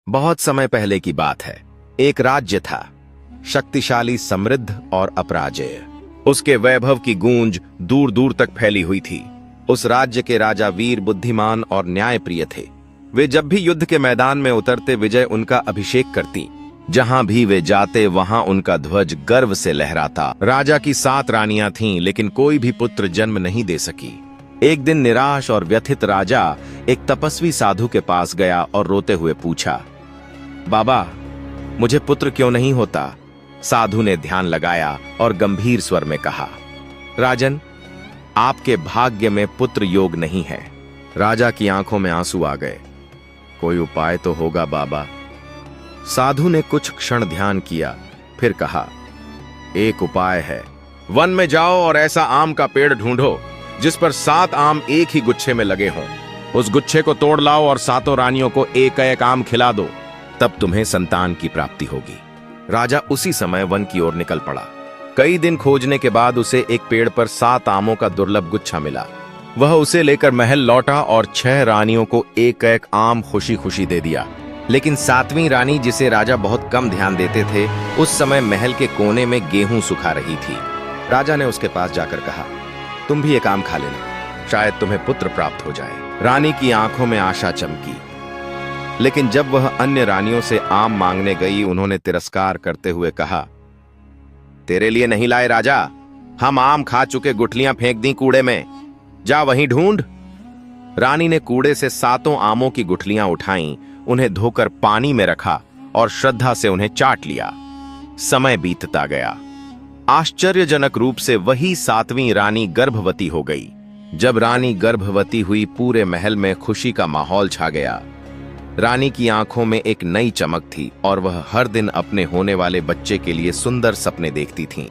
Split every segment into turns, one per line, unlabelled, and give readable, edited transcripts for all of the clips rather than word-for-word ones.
बहुत समय पहले की बात है। एक राज्य था, शक्तिशाली, समृद्ध और अपराजेय। उसके वैभव की गूंज दूर दूर तक फैली हुई थी। उस राज्य के राजा वीर, बुद्धिमान और न्यायप्रिय थे। वे जब भी युद्ध के मैदान में उतरते, विजय उनका अभिषेक करती। जहां भी वे जाते, वहां उनका ध्वज गर्व से लहराता। राजा की 7 रानियां थीं, लेकिन कोई भी पुत्र जन्म नहीं दे सकी। एक दिन निराश और व्यथित राजा एक तपस्वी साधु के पास गया और रोते हुए पूछा, बाबा, मुझे पुत्र क्यों नहीं होता? साधु ने ध्यान लगाया और गंभीर स्वर में कहा, राजन, आपके भाग्य में पुत्र योग नहीं है। राजा की आंखों में आंसू आ गए। कोई उपाय तो होगा बाबा। साधु ने कुछ क्षण ध्यान किया, फिर कहा, एक उपाय है। वन में जाओ और ऐसा आम का पेड़ ढूंढो जिस पर 7 आम एक ही गुच्छे में लगे हों। उस गुच्छे को तोड़ लाओ और 7 रानियों को एक एक आम खिला दो, तब तुम्हें संतान की प्राप्ति होगी। राजा उसी समय वन की ओर निकल पड़ा। कई दिन खोजने के बाद उसे एक पेड़ पर 7 आमों का दुर्लभ गुच्छा मिला। वह उसे लेकर महल लौटा और 6 रानियों को एक एक आम खुशी खुशी दे दिया। लेकिन 7वीं रानी, जिसे राजा बहुत कम ध्यान देते थे, उस समय महल के कोने में गेहूं सुखा रही थी। राजा ने उसके पास जाकर कहा, तुम भी एक आम खा लेना, शायद तुम्हें पुत्र प्राप्त हो जाए। रानी की आंखों में आशा चमकी, लेकिन जब वह अन्य रानियों से आम मांगने गई, उन्होंने तिरस्कार करते हुए कहा, तेरे लिए नहीं लाए राजा, हम आम खा चुके गुठलियां फेंक दी कूड़े में, जा वहीं ढूंढ। रानी ने कूड़े से 7 आमों की गुठलियां उठाईं, उन्हें धोकर पानी में रखा और श्रद्धा से उन्हें चाट लिया। समय बीतता गया। आश्चर्यजनक रूप से वही 7वीं रानी गर्भवती हो गई। जब रानी गर्भवती हुई, पूरे महल में खुशी का माहौल छा गया। रानी की आंखों में एक नई चमक थी और वह हर दिन अपने होने वाले बच्चे के लिए सुंदर सपने देखती थीं।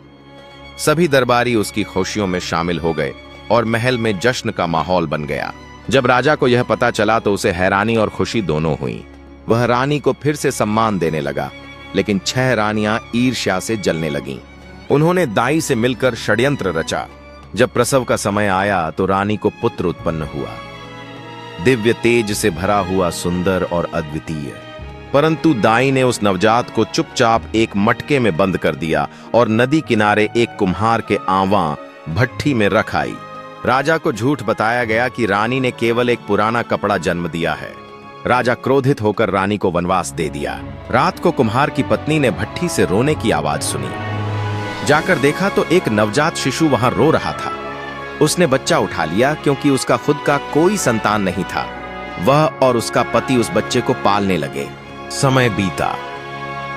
सभी दरबारी उसकी खुशियों में शामिल हो गए और महल में जश्न का माहौल बन गया। जब राजा को यह पता चला तो उसे हैरानी और खुशी दोनों हुई। वह रानी को फिर से सम्मान देने लगा, लेकिन 6 रानियां ईर्ष्या से जलने लगीं। उन्होंने दाई से मिलकर षड्यंत्र रचा। जब प्रसव का समय आया तो रानी को पुत्र उत्पन्न हुआ, दिव्य तेज से भरा हुआ, सुंदर और अद्वितीय। परंतु दाई ने उस नवजात को चुपचाप एक मटके में बंद कर दिया और नदी किनारे एक कुम्हार के आंवा भट्ठी में रख आई। राजा को झूठ बताया गया कि रानी ने केवल एक पुराना कपड़ा जन्म दिया है। राजा क्रोधित होकर रानी को वनवास दे दिया। रात को कुम्हार की पत्नी ने भट्ठी से रोने की आवाज सुनी। जाकर देखा तो एक नवजात शिशु वहां रो रहा था। उसने बच्चा उठा लिया, क्योंकि उसका खुद का कोई संतान नहीं था। वह और उसका पति उस बच्चे को पालने लगे। समय बीता।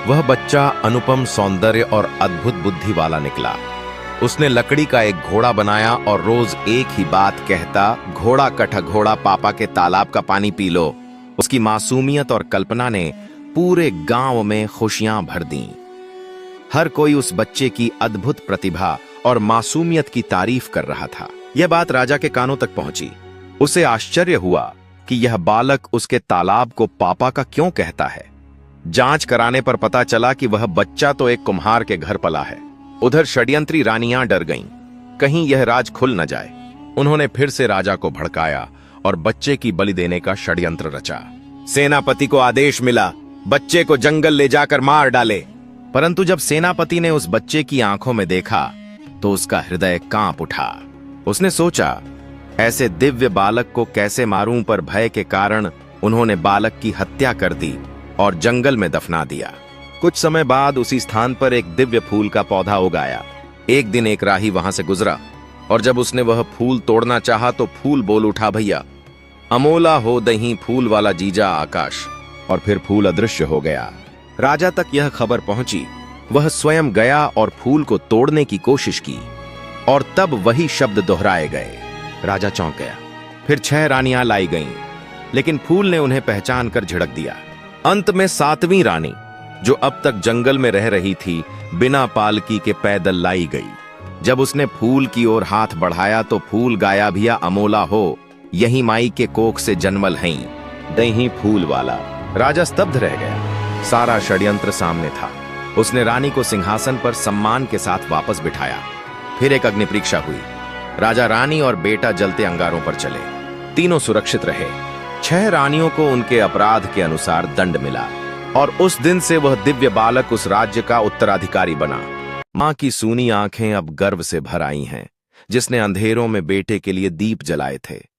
वह बच्चा अनुपम सौंदर्य और अद्भुत बुद्धि वाला निकला। उसने लकड़ी का एक घोड़ा बनाया और रोज एक ही बात कहता, घोड़ा कठ घोड़ा, पापा के तालाब का पानी पी लो। उसकी मासूमियत और कल्पना ने पूरे गांव में खुशियां भर दी। हर कोई उस बच्चे की अद्भुत प्रतिभा और मासूमियत की तारीफ कर रहा था। यह बात राजा के कानों तक पहुंची। उसे आश्चर्य हुआ कि यह बालक उसके तालाब को पापा का क्यों कहता है। जांच कराने पर पता चला कि वह बच्चा तो एक कुम्हार के घर पला है। उधर षड्यंत्री रानियां डर गईं, कहीं यह राज खुल न जाए। उन्होंने फिर से राजा को भड़काया और बच्चे की बलि देने का षड्यंत्र रचा। सेनापति को आदेश मिला, बच्चे को जंगल ले जाकर मार डाले। परंतु जब सेनापति ने उस बच्चे की आंखों में देखा तो उसका हृदय कांप उठा। उसने सोचा, ऐसे दिव्य बालक को कैसे मारूं, पर भय के कारण उन्होंने बालक की हत्या कर दी और जंगल में दफना दिया। कुछ समय बाद उसी स्थान पर एक दिव्य फूल का पौधा उगाया। एक दिन एक राही वहां से गुजरा और जब उसने वह फूल तोड़ना चाहा तो फूल बोल उठा, भैया अमोला हो दही फूल वाला जीजा आकाश, और फिर फूल अदृश्य हो गया। राजा तक यह खबर पहुंची। वह स्वयं गया और फूल को तोड़ने की कोशिश की और तब वही शब्द दोहराए गए। राजा चौंक गया। फिर 6 रानियां लाई गईं, लेकिन फूल ने उन्हें पहचान कर झिड़क दिया। अंत में 7वीं रानी, जो अब तक जंगल में रह रही थी, बिना पालकी के पैदल लाई गई। जब उसने फूल की ओर हाथ बढ़ाया तो फूल गाया, भैया अमोला हो, यही माई के कोख से जन्मल हई दही फूल वाला। राजा स्तब्ध रह गया। सारा षड्यंत्र सामने था। उसने रानी को सिंहासन पर सम्मान के साथ वापस बिठाया। फिर एक अग्नि परीक्षा हुई। राजा, रानी और बेटा जलते अंगारों पर चले। तीनों सुरक्षित रहे। 6 रानियों को उनके अपराध के अनुसार दंड मिला। और उस दिन से वह दिव्य बालक उस राज्य का उत्तराधिकारी बना। मां की सूनी आंखें अब गर्व से भर आई हैं, जिसने अंधेरों में बेटे के लिए दीप जलाए थे।